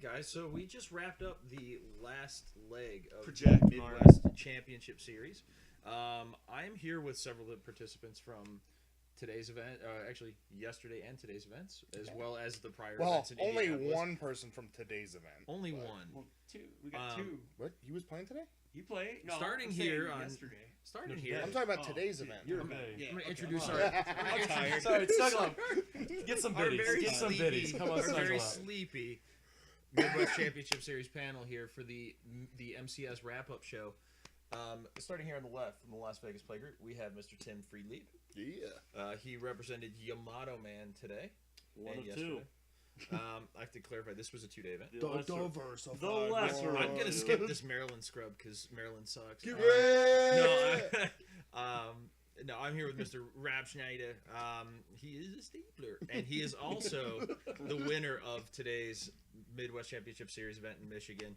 right, guys. So we just wrapped up the last leg of Project the Midwest Championship Series. I am here with several of the participants from today's event, actually yesterday and today's events, as well as the prior events in only Indianapolis. one person from today's event. Only one. Well, two. We got two. What? He was playing today? You play? No, Starting I'm here saying on- yesterday. Starting here. I'm talking about today's event. You're Okay. I'm going to Okay. introduce I'm our... I'm tired. Sorry, snuggle up. Get some Our biddies. very Get some sleepy, biddies. Come on, our snuggle very up. sleepy Midwest Championship Series panel here for the MCS wrap-up show. Starting here on the left from the Las Vegas Playgroup, we have Mr. Tim Friedlieb. Yeah. He represented Yamato Man today. One and of two. yesterday. I have to clarify, this was a 2-day event. The lesser- Diversified. the lesser I'm of going to two. skip this Maryland scrub because Maryland sucks. No, I'm here with Mr. Rab Schneider. He is a stapler, and he is also the winner of today's Midwest Championship Series event in Michigan,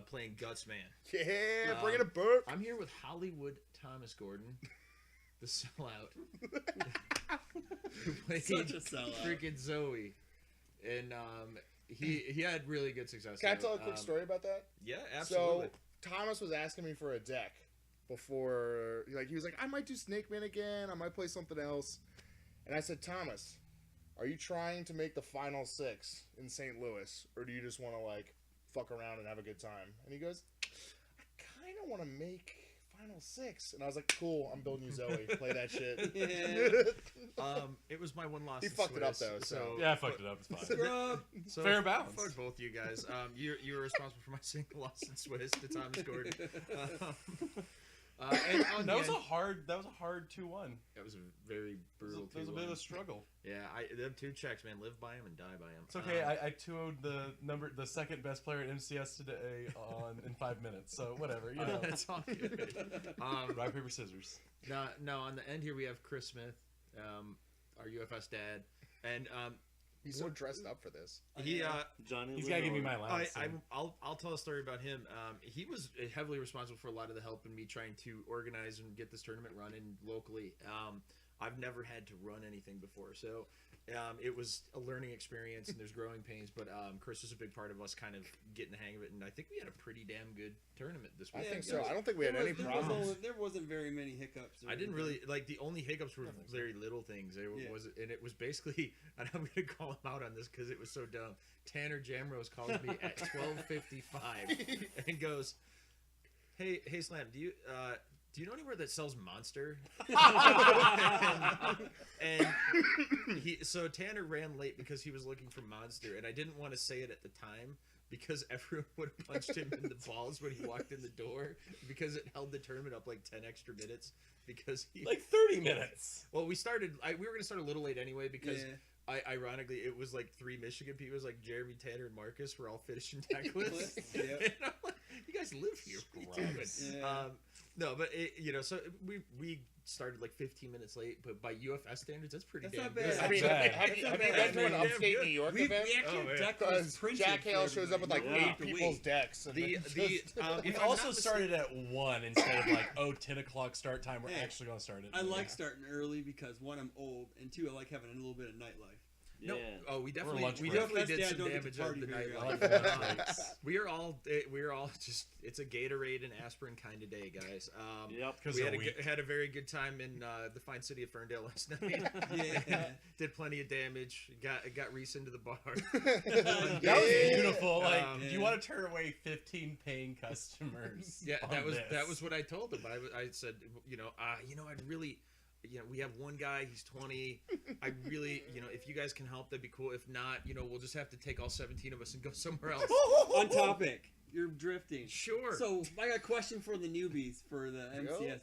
playing Gutsman. Yeah, bring it a book. I'm here with Hollywood Thomas Gordon, the sellout. Who played Such a sellout. freaking Zoe. And he had really good success. Can I tell a quick story about that? Yeah, absolutely. So Thomas was asking me for a deck before, he was like, I might do Snake Man again. I might play something else. And I said, Thomas, are you trying to make the final 6 in St. Louis, or do you just want to fuck around and have a good time? And he goes, I kind of want to make final 6. And I was like, cool, I'm building you Zoe. Play that shit. It was my one loss. He in fucked it up, Swiss, though, so- Yeah, I fucked it up. It's fine. So Fair bounce. Fuck both you guys. You were responsible for my single loss in Swiss to Thomas Gordon. And on That the was end- a hard 2-1. That was a very brutal. It was a bit of 2-1. a struggle. Yeah, them 2 checks, man. Live by them and die by them. It's okay. I 2-0'd the second best player at MCS today in 5 minutes. So whatever, you know. That's all good. Rock paper scissors. No. On the end here we have Chris Smith, our UFS dad, and He's so dressed up for this. Johnny. He's got to give me my allowance. I'll tell a story about him. He was heavily responsible for a lot of the help in me trying to organize and get this tournament running locally. I've never had to run anything before, so it was a learning experience and there's growing pains. But Chris was a big part of us kind of getting the hang of it, and I think we had a pretty damn good tournament this I week. think so. I don't think we had any problems. There wasn't very many hiccups. I didn't really the only hiccups were very little things. It was basically, and I'm gonna call him out on this because it was so dumb. Tanner Jamrose calls me at 12:55 and goes, "Hey Slam, do you know anywhere that sells Monster?" and so Tanner ran late because he was looking for Monster, and I didn't want to say it at the time because everyone would have punched him in the balls when he walked in the door because it held the tournament up 10 extra minutes because he 30 minutes. Well, we were going to start a little late anyway because ironically it was 3 Michigan people. It was Jeremy, Tanner, and Marcus were all finishing deckless. Yep. And I'm like, you guys live here. Damn it. Yeah. No, but so we started 15 minutes late, but by UFS standards, that's pretty That's damn not good. bad. I mean, Bad. have you That's been not to an bad. upstate New York We event? actually have deck Because lists printed Jack for Hale shows up with everybody. 8 people's decks. And We We also started at 1 instead of 10 o'clock start time. We're Hey, actually going to start it. I like starting early because 1, I'm old, and 2, I like having a little bit of nightlife. No, Yeah. we lunch definitely break. did Dad some don't get to damage on party the very night. I often. like the lunch breaks. We are all just, it's a Gatorade and aspirin kind of day, guys. Yep. Because We they're had a very good time in the fine city of Ferndale last night. Yeah. Did plenty of damage. Got Reese into the bar. That was beautiful. You Yeah. want to turn away 15 paying customers. Yeah, on that this. was what I told him. I said, I'd really, we have one guy, he's 20. I really, if you guys can help, that'd be cool. If not, we'll just have to take all 17 of us and go somewhere else. On topic, you're drifting. Sure. So I got a question for the newbies for the MCS.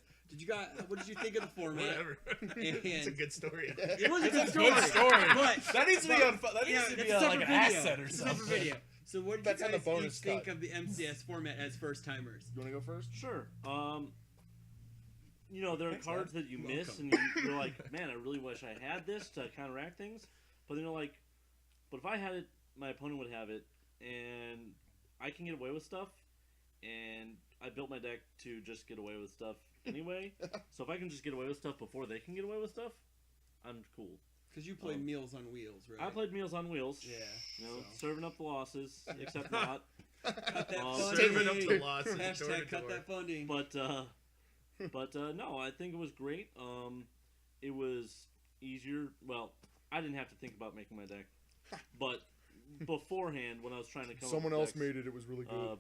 What did you think of the format? Whatever. it's a good story. It was a It's good a story. good story. But That needs to be on. That needs to be that's a like separate an video. asset or It's a something. separate video. So what did That's you on the guys bonus each think cut. of the MCS format as first timers? You want to go first? Sure. There are Thanks, cards man. that you You're miss, welcome. and you're like, man, I really wish I had this to counteract things. But then you're like, but if I had it, my opponent would have it, and I can get away with stuff. And I built my deck to just get away with stuff anyway. So if I can just get away with stuff before they can get away with stuff, I'm cool. Because you played Meals on Wheels, right? I played Meals on Wheels. Yeah. You know, so. serving up the losses, except not. Cut that Serving up funding. the losses. door to Hashtag cut door. that funding. But no, I think it was great. It was easier. Well, I didn't have to think about making my deck, but beforehand, when I was trying to come, Someone up with else decks, made it. It was really good.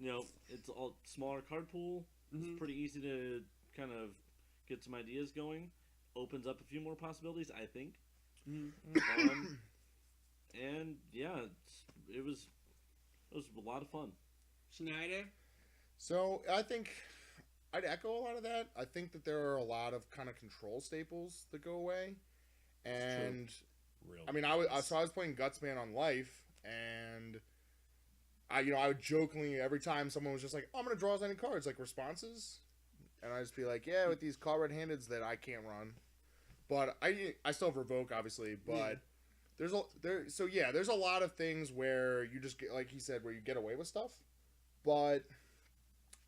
you know, it's a smaller card pool. Mhm. It's pretty easy to kind of get some ideas going. Opens up a few more possibilities, I think. Mhm. And yeah, it was a lot of fun. Schneider? So I think I'd echo a lot of that. I think that there are a lot of kind of control staples that go away, and Real. I mean, I was playing Gutsman on Life, and I would jokingly every time someone was just like, "I'm gonna draw as many cards," like responses, and I'd just be like, "Yeah, with these call red-handeds that I can't run," but I still have Revoke obviously, but. There's a lot of things where you just get, like he said, where you get away with stuff, but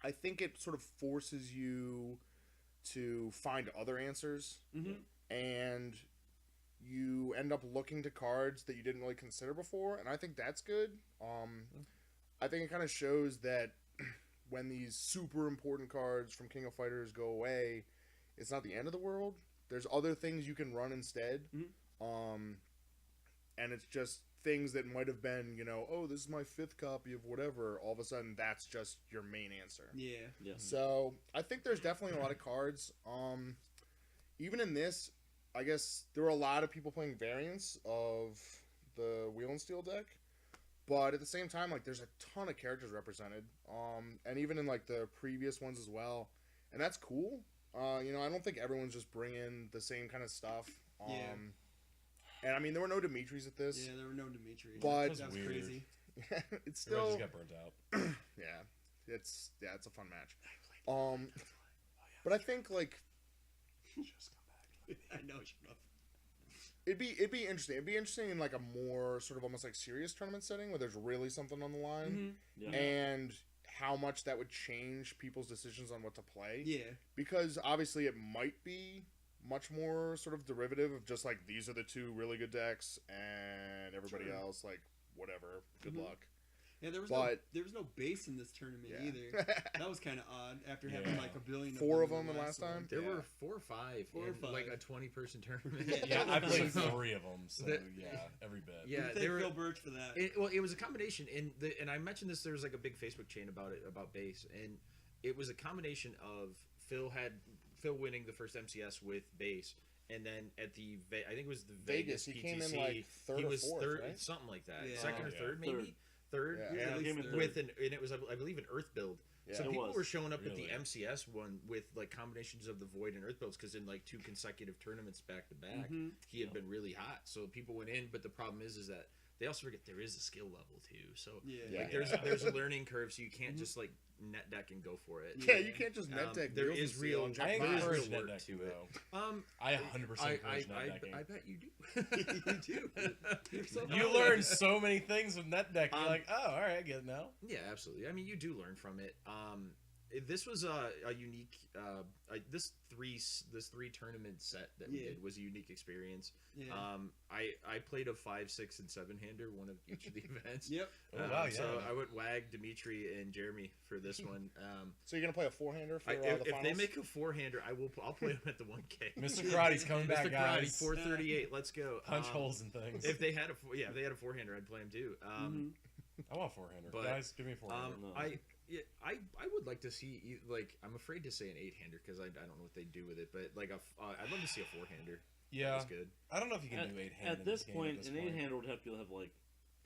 I think it sort of forces you to find other answers, and you end up looking to cards that you didn't really consider before, and I think that's good. I think it kind of shows that when these super important cards from King of Fighters go away, it's not the end of the world. There's other things you can run instead. And it's just things that might have been, oh, this is my 5th copy of whatever. All of a sudden, that's just your main answer. Yeah. So I think there's definitely a lot of cards. Even in this, I guess there were a lot of people playing variants of the Wheel and Steel deck. But at the same time, like, there's a ton of characters represented. And even in, like, the previous ones as well. And that's cool. I don't think everyone's just bringing the same kind of stuff. And I mean, there were no Dimitris at this. Yeah, there were no Dimitri. But that was weird. crazy. It's Everybody still just got burnt out. it's a fun match. But I think like I know. Shut up. it'd be interesting. It'd be interesting in like a more sort of almost like serious tournament setting where there's really something on the line, Yeah. and how much that would change people's decisions on what to play. Yeah. Because obviously it might be much more sort of derivative of just like these are the 2 really good decks and everybody True. else like whatever. Good luck. Yeah, there was no base in this tournament Yeah. either. That was kind of odd after having like a billion. 4 of in them the in last time. There Yeah. were 4 or 5 4 or in 5. like a 20-person tournament. Yeah, I played So- 3 of them, so That- yeah, every bit. Yeah, Thank they were. Phil Birch for that. It was a combination, and I mentioned this. There was like a big Facebook chain about base, and it was a combination of Phil winning the first MCS with base, and then at I think it was the Vegas he PTC, came in like 3rd he or was 4th, third, right? something like that, Yeah. 2nd or Yeah. 3rd, maybe third, Yeah. at least third. with and it was I believe an Earth build. Yeah. So It people was. were showing up at Really? the MCS one with like combinations of the Void and Earth builds because in like 2 consecutive tournaments back to back, he had been really hot. So people went in, but the problem is that they also forget there is a skill level too. So Yeah. like there's a learning curve, so you can't just like net deck and go for it. Yeah, you can't just net deck. There Wheels is and real. Steel and I Jack there is Box. real encourage net work decking, to it. though. I 100% encourage net decking. I bet you do. You do. You're so You learn so many things with net decking. You're like, oh, all right, I get it now. Yeah, absolutely. I mean, you do learn from it. This was a unique. This three tournament set that we Yeah. did was a unique experience. Yeah. I played a 5, 6, and 7-hander, one of each of the events. Yep. Oh, wow, yeah. So I went Wag, Dimitri, and Jeremy for this one. So you're gonna play a 4-hander for the If finals? they make a 4-hander, I'll play them at the 1K. Mr. Karate's coming back, Mr. Karate, guys. 438. Let's go. Punch holes and things. If they had a 4-hander, I'd play them too. I want 4-hander. But, Guys, give me a 4-hander. I would like to see like I'm afraid to say an 8-hander because I don't know what they do with it, but like I'd love to see a 4-hander. yeah, That's good. I don't know if you can do 8-hand At this point, an 8-hander would have to have like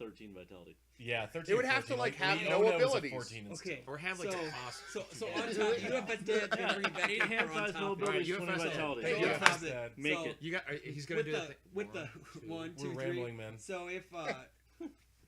13 vitality. Yeah, 13. They would have to, 14, like, have Leona no was a abilities. 14 and Okay. Or have like So- a cost. So on top, you have to bring back 8 hand for on size, top. no Alright, abilities, you have 20 fast- vitality. So Hey, on you top have of it, fast- Make so it. You got. He's gonna with do the it. with the 1, 2, We're 3. rambling, man. So if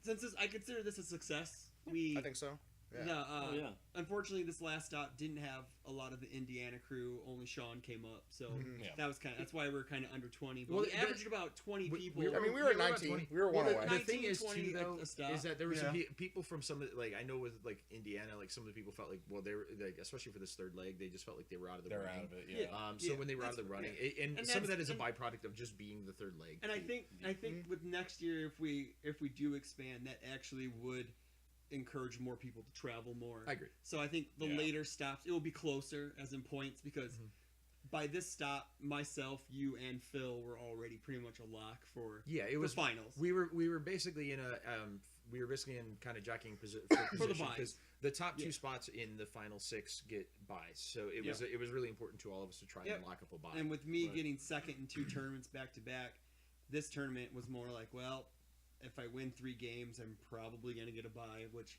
since I consider this a success, I think so. Yeah. yeah. Unfortunately, this last stop didn't have a lot of the Indiana crew. Only Sean came up, so Yeah. that was that's why we're kind of under 20. But Well, we averaged about 20 people. I mean, we were at about 19. 20. We were one Well, away. the thing 19, is 20 too though a stop. is that there were some Yeah. people from some of the, like I know with like Indiana, like some of the people felt like, well, they were like, especially for this third leg, they just felt like they were out of the They're running. out of it. Yeah. So Yeah, when they were out of the that's- running, yeah. and And some of that that's- is a byproduct of just being the third leg. And I too. think with next year, if we do expand, that actually would encourage more people to travel more. I agree. So I think the Yeah. later stops, it will be closer as in points because by this stop, myself, you, and Phil were already pretty much a lock for Yeah, it was finals. We were basically in a we were basically in kind of jockeying For the position buys. because the top two Yeah. spots in the final 6 get buys. So it Yeah. was really important to all of us to try Yep. and lock up a buy. And with me Right. getting second in 2 tournaments back to back, this tournament was more like, well, if I win 3 games, I'm probably going to get a bye, which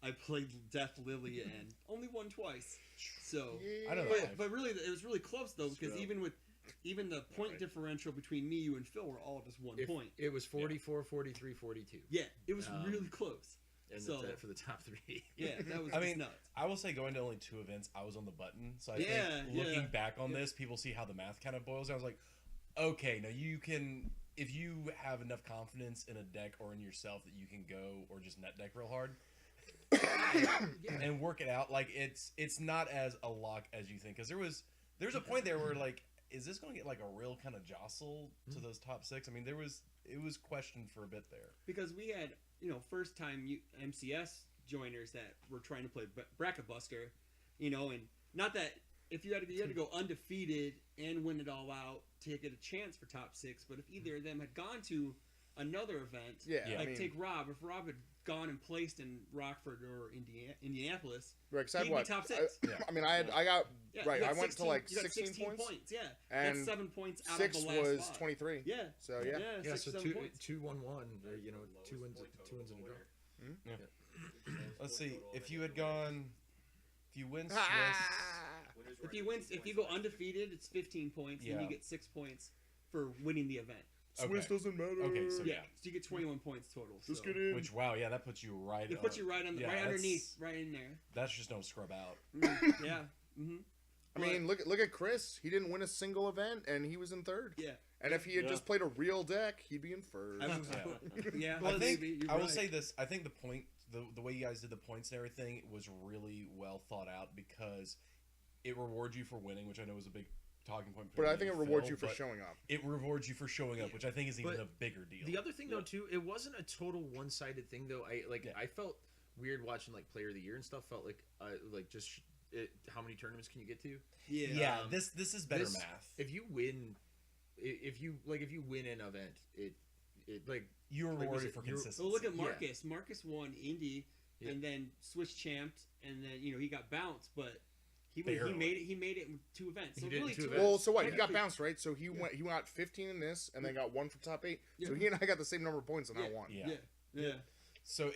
I played Death Lily and only won twice. So, I don't know. but really, it was really close though because So- even the point right. differential between me, you, and Phil were all just 1 point. It was 44, 43, 42. Yeah, it was Um, really close. And So- for the top 3. Yeah, that was I just mean, nuts. I will say going to only 2 events, I was on the button. So I Yeah, think looking yeah. back on Yeah. this, people see how the math kind of boils down. I was like, okay, now you can, if you have enough confidence in a deck or in yourself that you can go or just net deck real hard and work it out. Like it's not as a lock as you think. Because there's a point there where like, is this going to get like a real kind of jostle to those top 6? I mean, it was questioned for a bit there. Because we had, first time MCS joiners that were trying to play Bracket Buster, and not that if you had to go undefeated and win it all out to get a chance for top 6, but if either of them had gone to another event, Yeah, Yeah. like I mean, take Rob, if Rob had gone and placed in Rockford or Indianapolis, Right, 'cause I had he'd be what? top 6. I mean, I got Yeah, right. you got I went to 16 like you got 16 points, Yeah, and that's 7 points out 6 of the last was spot. 23. Yeah, So yeah, Yeah, 6, so 7 points. 2-1-1, or, 2 wins in a row. Let's see. If you had gone, if you win Swiss, If you go undefeated, it's 15 points, and Yeah. you get 6 points for winning the event. Swiss Okay. doesn't matter. Okay, so Yeah, so you get 21 points total. Just so. get in. which wow, yeah, that puts you right. It puts you right on the, yeah, right that's- underneath, right in there. That's just no scrub out. Yeah. Mm-hmm. I mean, look at Chris. He didn't win a single event, and he was in 3rd. Yeah. And if he had Yeah. just played a real deck, he'd be in 1st. I was, yeah. I think maybe, you're I will right. say this. I think the point, the way you guys did the points and everything was really well thought out because it rewards you for winning, which I know is a big talking point. But between I me think it and rewards Phil, you for but showing up. It rewards you for showing up, which I think is even But a bigger deal. The other thing though too, it wasn't a total one-sided thing though. I felt weird watching like Player of the Year and stuff. Felt like just how many tournaments can you get to? yeah, um, this is better this- math. If you win, if you win an event, it like You are like we rewarded said, for you're- consistency. Well, look at Yeah. Marcus. Marcus won Indy, Yeah. and then Swiss champed, and then he got bounced, but he Barely. made it. He made it in 2 events. So He did really, 2 2 events. Well, so what? He got Technically- bounced, right? So he got 15 in this, and then got 1 for top 8. So he and I got the same number of points, and I Yeah. won. Yeah. Yeah. So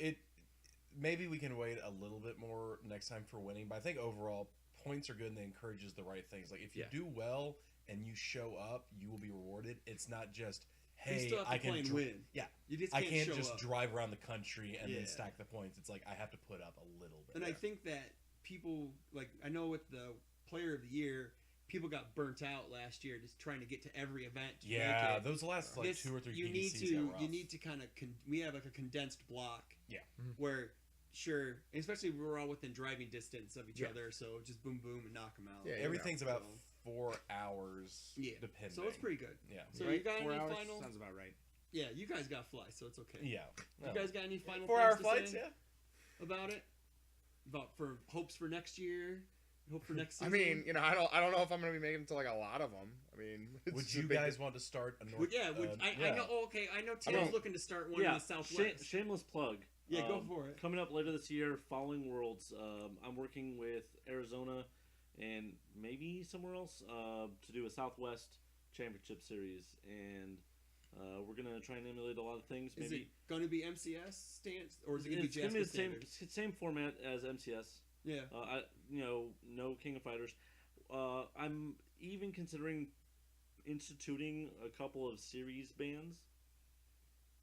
maybe we can wait a little bit more next time for winning, but I think overall points are good and they encourages the right things. Like if you Yeah. do well and you show up, you will be rewarded. It's not just You hey, still have to I can play and dri- win. Yeah, You just I can't, can't show just up. drive around the country and Yeah. then stack the points. It's like I have to put up a little bit. And I think that people, like, I know with the Player of the Year, people got burnt out last year just trying to get to every event. To yeah, make it. those last like This- 2 or 3 you need PDCs to got rough. you need to kind of we have like a condensed block. Yeah. Where sure, especially we're all within driving distance of each Yeah. other, so just boom boom and knock them out. Yeah, Everything's about So- 4 hours. Yeah. depending. So it's pretty good. Yeah. So Right? you got 4 any hours? final? Sounds about right. Yeah, you guys got fly, so it's okay. Yeah. You guys got any final 4-hour things to flights? say Yeah. about it? About for hopes for next year? Hope for next I season? mean, I don't know if I'm going to be making it to like a lot of them. I mean, it's Would a you big- guys want to start a North? Would- yeah, I know. Oh, okay, I know Tim's mean- looking to start one in Yeah, the Southwest. shameless plug. Yeah, go for it. Coming up later this year, following Worlds, I'm working with Arizona and maybe somewhere else to do a Southwest Championship Series, and we're gonna try and emulate a lot of things. Is Maybe it going to be MCS stance, or is it going to be it's gonna Jasper be the same standards? same format as MCS. Yeah. No King of Fighters. I'm even considering instituting a couple of series bans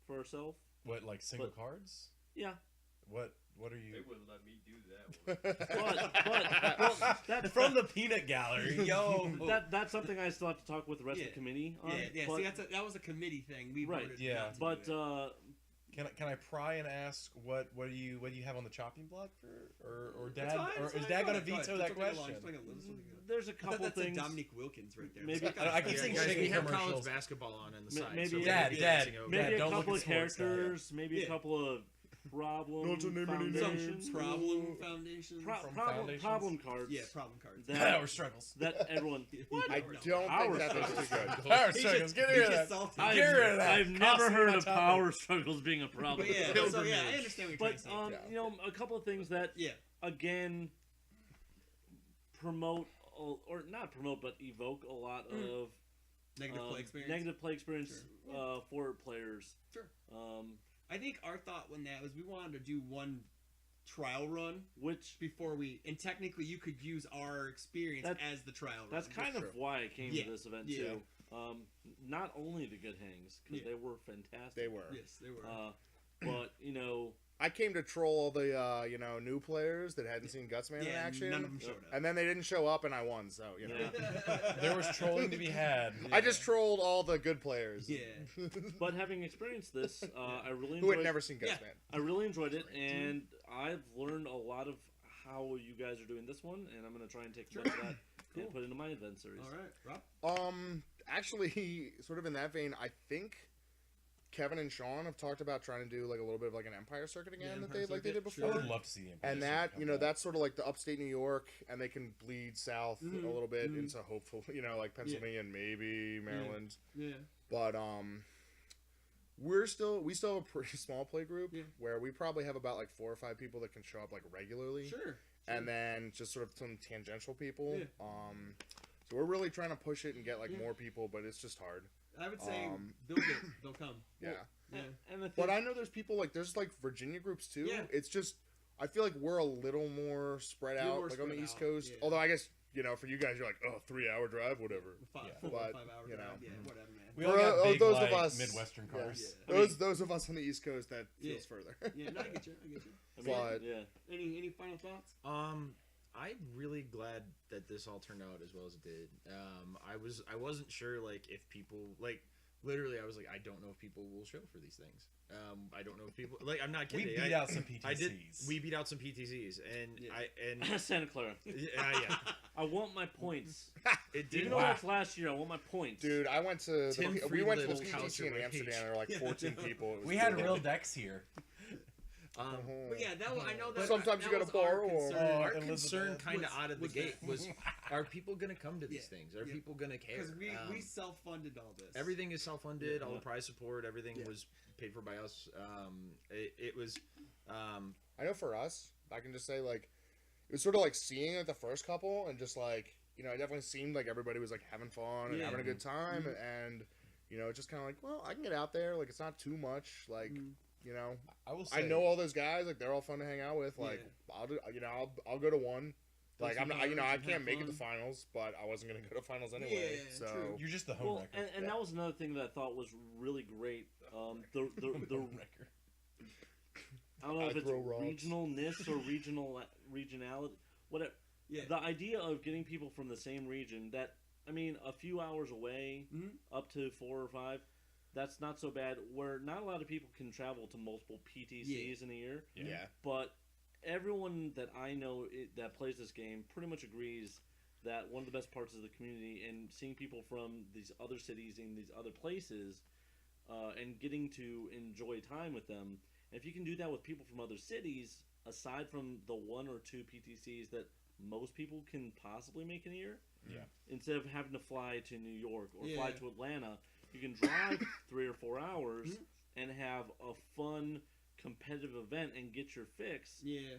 for ourselves. What, like single But- cards? Yeah, What are They you? wouldn't let me do that one. Well, that's From the peanut gallery, yo. that's something I still have to talk with the rest of the committee on. Yeah. But, See, that was a committee thing. We Right, voted yeah. not to but do it. Can I pry and ask what do you have on the chopping block for or It's dad fine, or it's is fine, dad go gonna ahead, go veto ahead. that It's okay to question? launch, it's okay to go. there's a I thought couple that's things. a Dominique Wilkins right there. Maybe- I keep saying guys, chicken we have college commercials. basketball on the Ma- side. maybe- so we're Dad, gonna be Dad, dancing over Maybe Dad, a don't couple look of at sports, Dad. characters, maybe Yeah. a couple of problem Not to name any names. foundations. Problem foundations. From foundations? Problem cards. Yeah, problem cards. That, Or struggles. that everyone. I No. don't Power think that is too struggles. good. Power He's struggles. just- Get he's rid of just that. salty. Get I've, rid of that. I've never Costing heard on of top power struggles being a problem. But yeah, so yeah, I understand what you're But trying to say. you know, a couple of things that Yeah. again promote or not promote, but evoke a lot of Negative play experience. Negative play experience Sure. for players. Sure. I think our thought when that was we wanted to do one trial run Which before and technically you could use our experience That- as the trial run. that's kind of true. why I came Yeah. to this event Yeah. too. Not only the good hangs because Yeah. they were fantastic. They were. Yes, they were. But you know, I came to troll all the new players that hadn't seen Gutsman in yeah, action, none of them showed up. and then they didn't show up, and I won. So you know, Yeah. There was trolling to be had. I just trolled all the good players. Yeah. but having experienced this, I really Who enjoyed. had never seen Yeah. Gutsman. I really enjoyed it, and I've learned a lot of how you guys are doing this one, and I'm gonna try and take some of that Cool. and put it into my event series. All right, Rob. Actually, sort of in that vein, I think Kevin and Sean have talked about trying to do like a little bit of like an Empire Circuit again that Empire they did Circuit, before. I sure. would love to see the Empire And Circuit that, come back. that's sort of like the upstate New York, and they can bleed south a little bit Mhm. into hopefully, like Pennsylvania and maybe Maryland. Yeah. But we still have a pretty small play group Yeah. where we probably have about like 4 or 5 people that can show up like regularly, Sure. and then just sort of some tangential people. Yeah. So we're really trying to push it and get like more people, but it's just hard. I would say build it. They'll come. Yeah. Yeah. And I think, But I know there's people there's like Virginia groups too. Yeah. It's just I feel like we're a little more spread You're out, more like on the spread East out, Coast. yeah. Although I guess for you guys, you're like, 3-hour drive, whatever. Five, Yeah. 4 or But, 5 hours. you know. Yeah, whatever, man. We all For, got big, those like, of us- Midwestern yeah. cars. Yeah. Those of us on the East Coast, that Yeah. feels further. Yeah, no, I get you. I mean, but- yeah. Any final thoughts? I'm really glad that this all turned out as well as it did. I wasn't sure if people literally I was like, I don't know if people will show for these things. I don't know if people I'm not We kidding. beat out some PTCs. I did. We beat out some PTCs, and Yeah. Santa Clara. yeah. I want my points. It Even did. though it's last year, I want my points. Dude, I went to Tim we went to the Friedland's house PTC in or my Amsterdam. page. There were like 14 people. It was We had cool. real decks here. But yeah, I know that. Sometimes you that gotta was our borrow 'em. concern. Our Elizabeth concern kind of was- out of the was gate that- was, are people going to come to these Yeah. things? Are Yeah. people going to care? Because we self-funded all this. Everything is self-funded. All Yeah. the prize support, everything Yeah. was paid for by us. It was. I know for us, I can just say it was sort of like seeing the first couple and just it definitely seemed like everybody was having fun and Yeah. having a good time, Mhm. and it's just kind of well, I can get out there, it's not too much, Mhm. I will say. I know all those guys, they're all fun to hang out with, Yeah. I'll do, I'll go to one. Go I'm some not, bars I and can't have make it to fun. finals, but I wasn't gonna go to finals anyway. Yeah, so true. You're just the home Well, record. and that was another thing that I thought was really great. The Home record. I don't know if I it's throw rocks. regionalness or regionality, whatever. Yeah. The idea of getting people from the same region that, a few hours away, Mhm. up to 4 or 5, that's not so bad. Where not a lot of people can travel to multiple PTCs in a year, yeah. but everyone that I know that plays this game pretty much agrees that one of the best parts of the community and seeing people from these other cities and these other places and getting to enjoy time with them. And if you can do that with people from other cities, aside from the 1 or 2 PTCs that most people can possibly make in a year, Yeah. instead of having to fly to New York or Yeah. fly to Atlanta, you can drive 3 or 4 hours Mhm. and have a fun competitive event and get your fix. Yeah.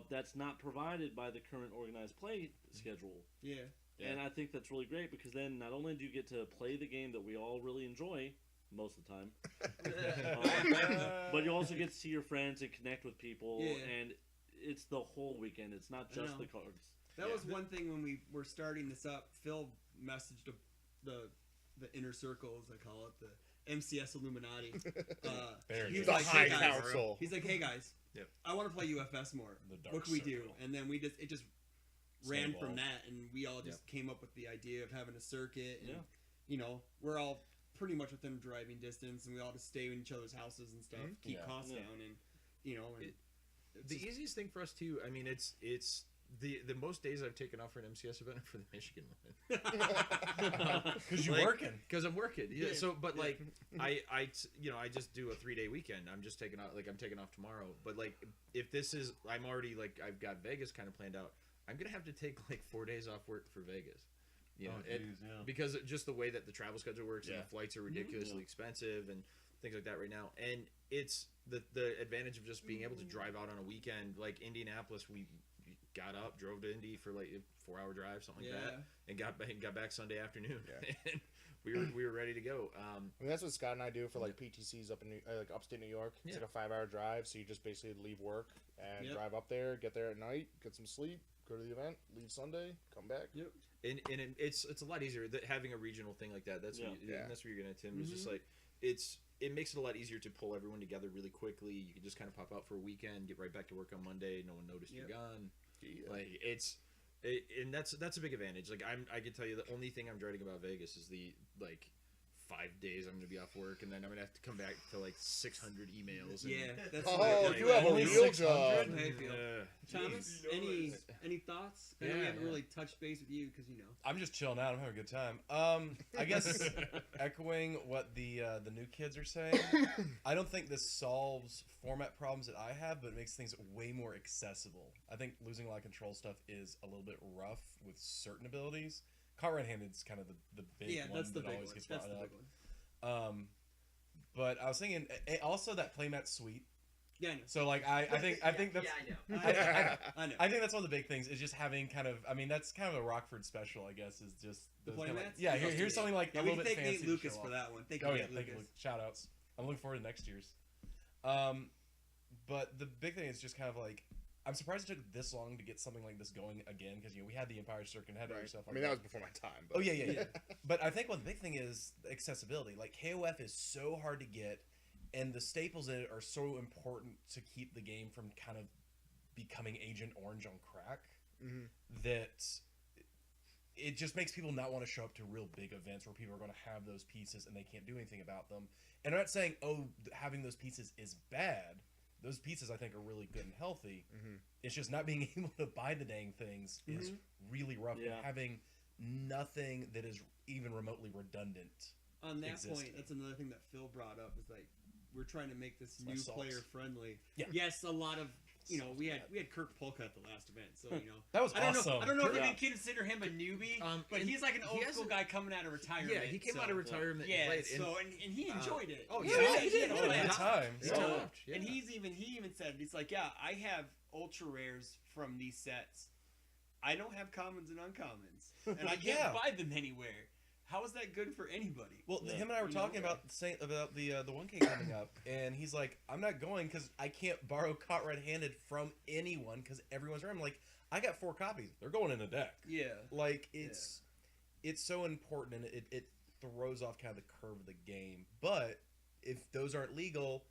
That's not provided by the current organized play schedule. Yeah. And I think that's really great because then not only do you get to play the game that we all really enjoy most of the time, but you also get to see your friends and connect with people, Yeah. and it's the whole weekend. It's not I just know. the cards. That was one thing when we were starting this up. Phil messaged the inner circle, as I call it, MCS Illuminati. Very He's good. The like, High hey guys, Council. he's like, hey guys, Yep. I want to play UFS more. The Dark What can we do? Circle. And then it just ran Snowball. from that, and we all just came up with the idea of having a circuit, and we're all pretty much within driving distance, and we all just stay in each other's houses and stuff, keep Yeah. costs down, and it's The just- easiest thing for us too. I mean, it's the most days I've taken off for an MCS event are for the Michigan one. Because you're Like, working. Because I'm working. Yeah. Yeah. So, but like, I just do a 3-day weekend. I'm just taking off. Like, I'm taking off tomorrow. But like, if this is, I'm already like, I've got Vegas kind of planned out. I'm gonna have to take like 4 days off work for Vegas. You know, because just the way that the travel schedule works and Yeah. the flights are ridiculously expensive and things like that right now. And it's the advantage of just being able to drive out on a weekend. Like Indianapolis, we got up, drove to Indy for like a 4-hour drive, something like that, and got back Sunday afternoon. Yeah. And we were ready to go. I mean, that's what Scott and I do for like PTCs up in like upstate New York. It's like a 5-hour drive, so you just basically leave work and drive up there, get there at night, get some sleep, go to the event, leave Sunday, come back. Yep. And it's a lot easier having a regional thing like that. That's what and that's where you're gonna Tim. It's just like it makes it a lot easier to pull everyone together really quickly. You can just kind of pop out for a weekend, get right back to work on Monday. No one noticed you're gone. Yeah. Like and that's a big advantage. Like I can tell you the only thing I'm dreading about Vegas is the like 5 days I'm gonna be off work, and then I'm gonna have to come back to like 600 emails. And, that's Oh, what- you have a only real 600? job. How you feel? Thomas, any thoughts? I know we Yeah, haven't yeah. really touched base with you because I'm just chilling out. I'm having a good time. I guess echoing what the new kids are saying, I don't think this solves format problems that I have, but it makes things way more accessible. I think losing a lot of control stuff is a little bit rough with certain abilities. Caught red-handed is kind of the big one that's the that big always one. gets That's brought the up. big one. But I was thinking also that playmat suite. Yeah, I know. So like I think that's I know. I know. I think that's one of the big things is just having kind of, I mean, that's kind of a Rockford special, I guess, is just The those kind of like, playmats? yeah, Yeah, here's something like Yeah, a we little can bit thank fancy Nate to Lucas show for off. that one. Thank you, Oh yeah, Nate thank you. Lucas. Shout outs. I'm looking forward to next year's. But the big thing is just kind of like, I'm surprised it took this long to get something like this going again, because we had the Empire Circuit and had other Right. stuff I like mean, that was before my time. But Oh yeah. But I think one of the big thing is accessibility. Like KOF is so hard to get, and the staples in it are so important to keep the game from kind of becoming Agent Orange on crack that it just makes people not want to show up to real big events where people are going to have those pieces and they can't do anything about them. And I'm not saying having those pieces is bad. Those pieces I think are really good and healthy. It's just not being able to buy the dang things is really rough. Yeah. And having nothing that is even remotely redundant. On that existing. point, that's another thing that Phil brought up is like we're trying to make this My new salts. player friendly. Yeah. Yes, a lot of we had Kirk Polka at the last event, so That was I don't awesome. know. I don't know if Yeah. you can consider him a newbie, but and he's like an he old school hasn't- guy coming out of retirement. Yeah, he came so, out of retirement. Yeah, and played, so and he enjoyed it. oh, yeah, yeah, he he did. enjoyed At it. the time. He So- talked, yeah. And he even said, he's like, yeah, I have ultra rares from these sets. I don't have commons and uncommons, and I can't Yeah. buy them anywhere. How is that good for anybody? Well, Yeah. him and I were You know, talking about the 1K coming up, and he's like, "I'm not going because I can't borrow caught red-handed from anyone because everyone's around." I'm like, "I got 4 copies. They're going in a deck." Yeah. Like it's so important, and it throws off kind of the curve of the game. But if those aren't legal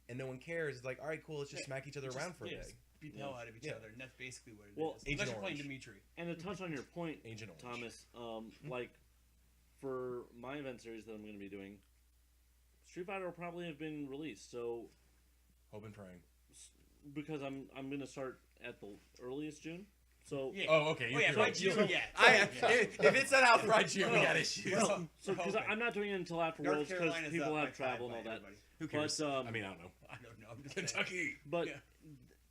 and no one cares, it's like, all right, cool, let's just smack each other around for a day. just beat the hell out of each Yeah. other, and that's basically what it is. Well, Unless Agent you're playing Orange. Dimitri. And to touch on your point, Agent Orange. Thomas, like for my event series that I'm going to be doing, Street Fighter will probably have been released. So Hope and praying. because I'm going to start at the earliest June. So Yeah. Oh, okay. Oh yeah, by June, yeah. If it's not out by June, we got issues. so because Okay. I'm not doing it until after North Worlds because Carolina's people up have by travel 5 and all that. by everybody. Who cares? But I mean, I don't know. I don't know. I'm just saying. Kentucky. But Yeah.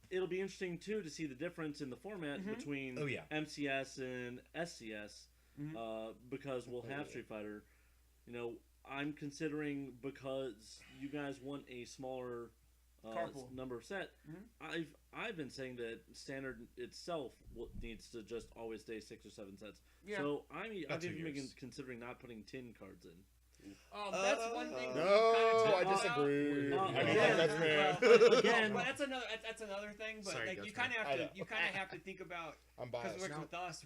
it'll be interesting too to see the difference in the format between Oh, yeah. MCS and SCS Mhm. because we'll have Street Fighter. You know, I'm considering because you guys want a smaller Carpool. number set. Mhm. I've been saying that standard itself needs to just always stay 6 or 7 sets. Yeah. So I'm About 2 even years. considering not putting tin cards in. That's one thing. No, I kinda disagree. No, I mean, again, that's fair. Again, But that's another thing. But Sorry, like Dutch you kind I of know. have to think about I'm because biased. with us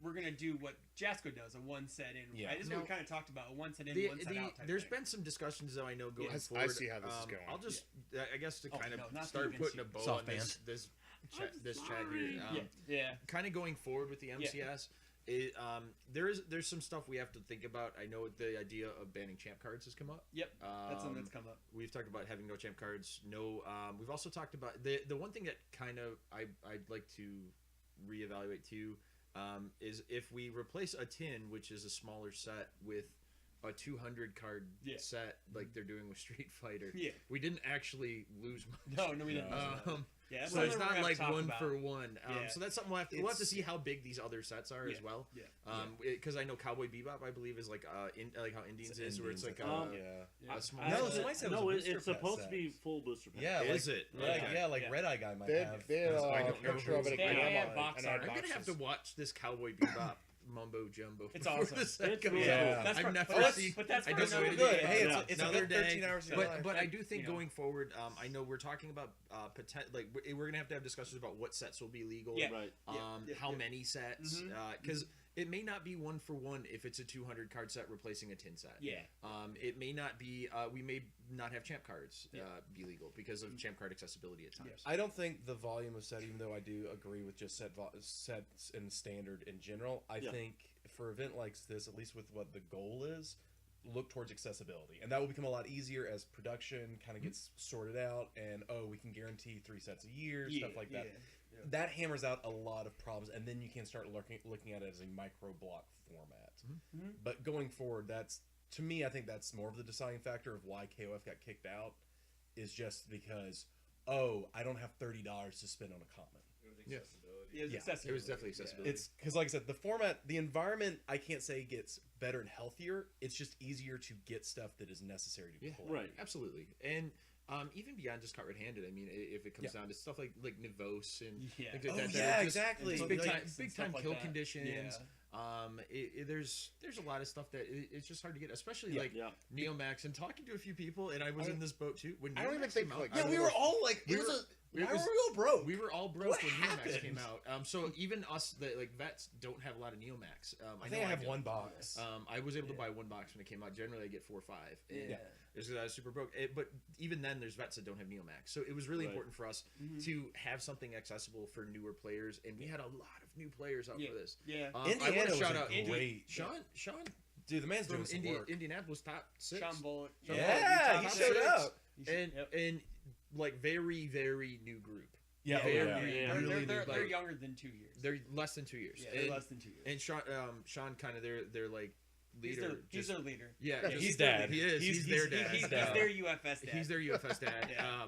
we're gonna do what Jasco does, a one set in. Yeah. Right? This is what we Now, kind of talked about, a one set in, one set out. Type there's thing. been some discussions though I know going I forward. see how this is going. I'll just, I guess, to Oh, kind of no, not to start convince putting a you. bow Soft on this chat here. Yeah. Kind of going forward with the MCS. There's some stuff we have to think about. I know the idea of banning champ cards has come up. Yep. That's something that's come up. We've talked about having no champ cards. No. We've also talked about the one thing that kind of I'd like to reevaluate too is if we replace a tin, which is a smaller set, with a 200 card set like they're doing with Street Fighter. Yeah. We didn't actually lose much. No, we didn't. Yeah, that's So it's something we're not gonna like talk one about. for one. Yeah. So that's something we'll have to see how big these other sets are as well. Yeah. Because I know Cowboy Bebop, I believe, is like like how Indians is, where it's like yeah. a small. No, set. somebody said it was a no, booster it's pack supposed to set. be full booster pack. Yeah, Is like, it? Yeah, Okay. yeah, like Yeah. Red Eye guy might They have. had I a don't know picture of it at They Grandma had box and I art. I'm gonna have to watch this Cowboy Bebop mumbo jumbo. It's before awesome. the set It's comes really out. cool. That's I've for- never but that's- seen. but that's I for just another read day. it. Hey, Yeah. it's a Another good day. 13 hours of your life. But I do think You know. going forward, I know we're talking about like we're gonna have to have discussions about what sets will be legal. Yeah. Right. How many sets? Mhm. Because it may not be one for one if it's a 200 card set replacing a 10 set. Yeah. It may not be. We may not have champ cards Yeah. be legal because of champ card accessibility at times. I don't think the volume of set, even though I do agree with just sets and standard in general, I Yeah. think for an event like this, at least with what the goal is, look towards accessibility. And that will become a lot easier as production kind of gets sorted out and, we can guarantee 3 sets a year, stuff like that. That hammers out a lot of problems, and then you can start looking at it as a micro block format. Mhm. But going forward, that's, to me, I think that's more of the deciding factor of why KOF got kicked out, is just because, I don't have $30 to spend on a common. Yeah. It was Yeah. accessible. It was definitely accessibility. It's because, like I said, the format, the environment, I can't say gets better and healthier. It's just easier to get stuff that is necessary to Yeah. play. Right. Absolutely. And even beyond just caught red-handed, I mean, if it comes down to stuff like Nivos and Yeah. things like Oh, that, yeah, that are just exactly. it's And big like- time, and big stuff time like kill that. conditions. Yeah. There's a lot of stuff that it's just hard to get, especially like Yeah. Neomax. And talking to a few people, and I was in this boat too. When I don't even Neomax think, came like, out, I Yeah, don't we know were if- all like, we it was were- a. it Why was- were we all broke? we were all broke What when Neomax happened? came out. So even us, that like vets, don't have a lot of Neomax. I think know I have don't. one box. I was able to buy one box when it came out. Generally, I get 4 or 5. And Yeah. It's 'cause I was super broke. But even then, there's vets that don't have Neomax. So it was really Right. important for us to have something accessible for newer players. And we had a lot of new players out Yeah. for this. Yeah. I Indiana want to was shout a out great. Sean Dude, the man's from doing some work. Indianapolis, top 6. Sean Bullock. Yeah, he Top showed 6. up. And like very, very new group. Yeah, Very, yeah. really They're new. Like, younger than 2 years. they're less than 2 years. Yeah, they're and, less than 2 years. and Sean kind of their like He's leader. their, he's their leader. Yeah, Yeah, just- he's dad. He is. He's their dad. He's their UFS dad. He's their UFS dad. Yeah.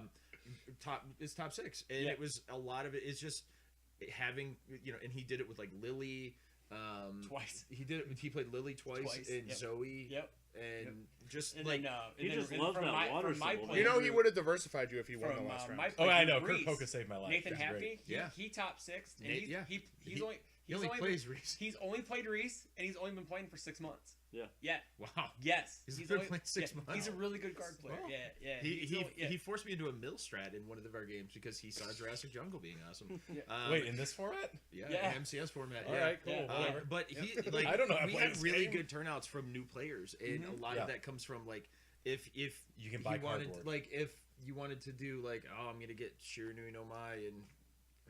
It's top 6, and Yeah. it was a lot of it is just having and he did it with like Lily. Twice. He did it. He played Lily twice, and Yep. Zoe. Yep. And just And like then, He and just then loves from that my, water from my symbol, play You know, he group- would have diversified you if he won the from last round. my Oh, I play know. group, Kurt Reese, Poca saved my life. Nathan That's great. Happy. Yeah. He top 6, and Nate- he's, yeah. he's He only he only plays Reese. He's only played Reese, and he's only been playing for 6 months. Yeah. Yeah. Wow. Yes. He's been playing 6 months. He's a really good card player. Wow. Yeah. He forced me into a mill strat in one of our games because he saw Jurassic Jungle being awesome. Wait, in this format? Yeah, Yeah. in MCS format. All yeah. right, cool. Yeah. Whatever. But he like I don't know how to we play had this really game. good turnouts from new players, and a lot Yeah. of that comes from like if You can he buy wanted cardboard. like if you wanted to do like I'm gonna get Shiranui no Mai and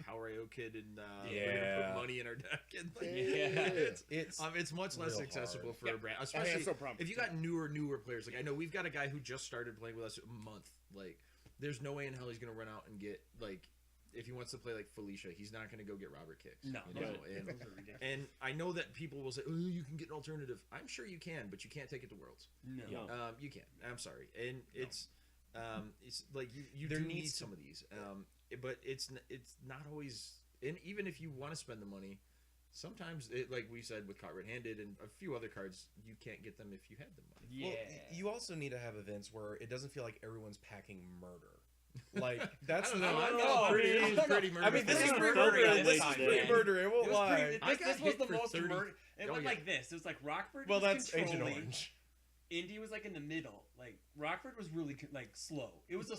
Hawaii Kid and we're gonna Yeah. put money in our deck and like, Yeah. it's much less real accessible hard. for a brand, I mean, especially it's no problem. if you got newer players. Like I know we've got a guy who just started playing with us a month. Like there's no way in hell he's gonna run out and get like if he wants to play like Felicia, he's not gonna go get Robert Kicks. No. you know? Those And, are ridiculous. and I know that people will say, "Oh, you can get an alternative." I'm sure you can, but you can't take it to Worlds. No. Yeah. You can't. I'm sorry, and it's like you There do need needs to- some of these, but it's not always. And even if you want to spend the money, sometimes like we said with Caught Red-Handed and a few other cards, you can't get them if you had the money. Yeah. Well, you also need to have events where it doesn't feel like everyone's packing murder. Like that's I don't know. not. I know. pretty I mean, this is Yeah. pretty Yeah. murder. Yeah. This is Yeah. pretty murder. It It won't was lie. pretty, I this got was hit the for most 30. murder. It Oh, went yeah. like this. It was like Rockford. Well, was that's Agent controlling. Orange. Indy was like in the middle. Like Rockford was really like slow. It was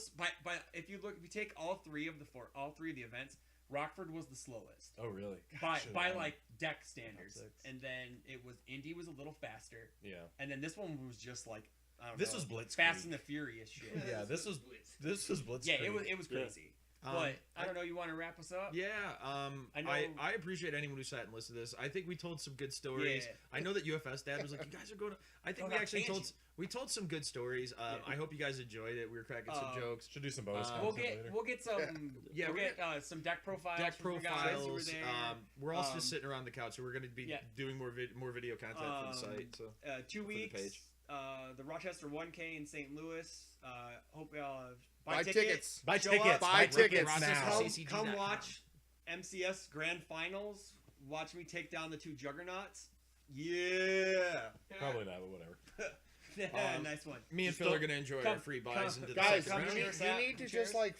if you take all three of the events, Rockford was the slowest Oh, really? by Gotcha. like deck standards. Six. And then Indy was a little faster, Yeah. and then this one was just like I don't This know, was Blitzkrieg. Fast and the Furious shit. Yeah, this was Blitzkrieg. Yeah, it was crazy. But I don't know. You want to wrap us up? Yeah, I know- I appreciate anyone who sat and listened to this. I think we told some good stories. Yeah. I know that UFS Dad was like, "You guys are going to." I think Going we on actually tangent. we told some good stories. I hope you guys enjoyed it. We were cracking some jokes. Should do some bonus We'll content later. We'll get some. Yeah, we'll we're get some deck profiles. Deck from you guys who were profiles. there. We're also just sitting around the couch, so we're going to be Yeah. doing more video content for the site. So 2 the weeks. page. The Rochester 1K in St. Louis. Hope y'all Buy tickets. Buy Show tickets. up. Buy tickets now. Come watch MCS Grand Finals. Watch me take down the two juggernauts. Yeah. Probably not, but whatever. Nice one. me and Just Phil are don't- going to enjoy come- our free buys come- into the Guys, second come round. you cheers need, out. you need to Cheers. just like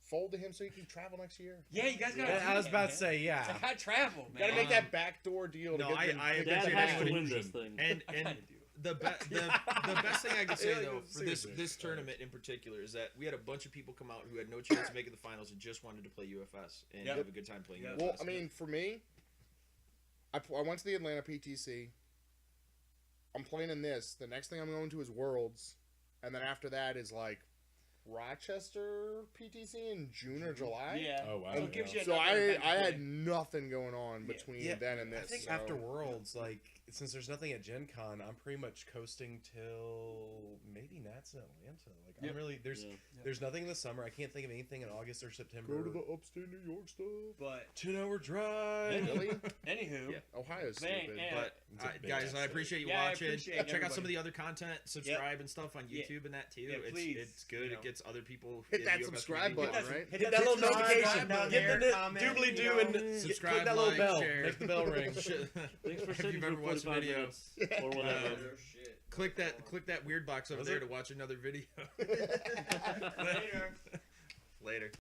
fold to him so you can travel next year. Yeah, you guys gotta. Yeah, do I was that, about man. to say, yeah. I travel, man. Gotta make that backdoor deal. no, to get them, I get Dad them has to tickets. win this thing. And I kinda do. the best thing I can say Yeah, though for this seriously. tournament in particular is that we had a bunch of people come out who had no chance of making the finals and just wanted to play UFS and Yep. have a good time playing Yep. UFS. Well, I mean, for me, I went to the Atlanta PTC. I'm playing in this. The next thing I'm going to is Worlds, and then after that is like Rochester PTC in June or July. Yeah. Oh, wow. So it gives you So another I event to had play. nothing going on Yeah. between Yeah, then and this. I think so. after Worlds, like, since there's nothing at Gen Con, I'm pretty much coasting till maybe Nats in Atlanta. Like, Yep. I'm really, there's nothing in the summer. I can't think of anything in August or September. Go to the upstate New York stuff. But 10-hour drive. Really? anywho, Yeah. Ohio's Man, stupid. yeah. But It's a big guys, I ass appreciate you Yeah, I watching. appreciate Check out some everybody. of the other content. Subscribe and stuff on Yeah. YouTube and that too. Yeah, it's please, good. you know. It gets other people Hit in that the UFS subscribe community. button, right? Hit Hit that little subscribe notification. down Get there, the comment, doobly you doo know. and Subscribe, click that little like, bell. share. Make the bell ring. Thanks for If sitting you've for ever watched a 45 video. minutes or whatever. Oh, shit. click that weird box over Was there it? to watch another video. Later. Later.